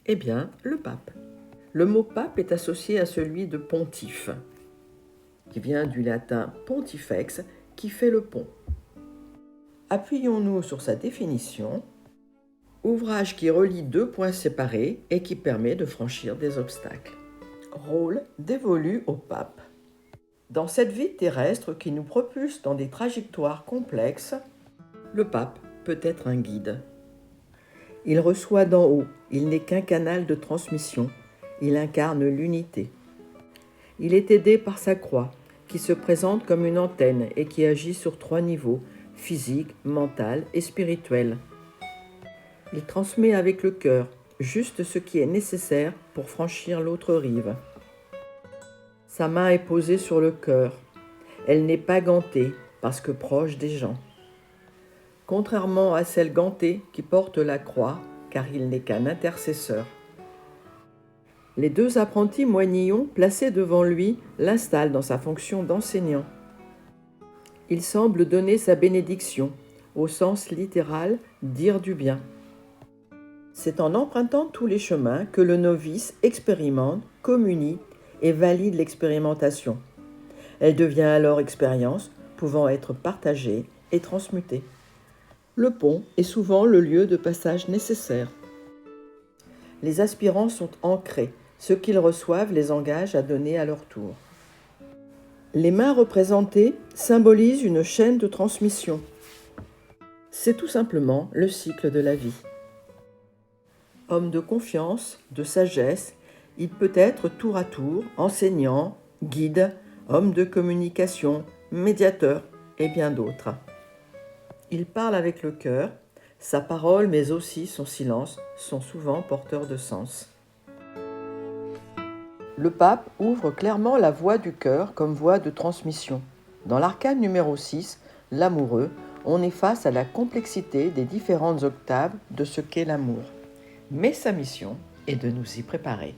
Eh bien, le pape. Le mot pape est associé à celui de pontife, qui vient du latin pontifex, qui fait le pont. Appuyons-nous sur sa définition. Ouvrage qui relie deux points séparés et qui permet de franchir des obstacles. Rôle dévolu au pape. Dans cette vie terrestre qui nous propulse dans des trajectoires complexes, le pape peut être un guide. Il reçoit d'en haut, il n'est qu'un canal de transmission, il incarne l'unité. Il est aidé par sa croix, qui se présente comme une antenne et qui agit sur 3 niveaux, physique, mental et spirituel. Il transmet avec le cœur juste ce qui est nécessaire pour franchir l'autre rive. Sa main est posée sur le cœur. Elle n'est pas gantée parce que proche des gens. Contrairement à celle gantée qui porte la croix, car il n'est qu'un intercesseur. Les 2 apprentis moignillons placés devant lui l'installent dans sa fonction d'enseignant. Il semble donner sa bénédiction, au sens littéral, dire du bien. C'est en empruntant tous les chemins que le novice expérimente, communique et valide l'expérimentation. Elle devient alors expérience, pouvant être partagée et transmutée. Le pont est souvent le lieu de passage nécessaire. Les aspirants sont ancrés, ce qu'ils reçoivent les engage à donner à leur tour. Les mains représentées symbolisent une chaîne de transmission. C'est tout simplement le cycle de la vie. Homme de confiance, de sagesse, il peut être tour à tour enseignant, guide, homme de communication, médiateur et bien d'autres. Il parle avec le cœur, sa parole mais aussi son silence sont souvent porteurs de sens. Le pape ouvre clairement la voie du cœur comme voie de transmission. Dans l'arcane numéro 6, l'amoureux, on est face à la complexité des différentes octaves de ce qu'est l'amour. Mais sa mission est de nous y préparer.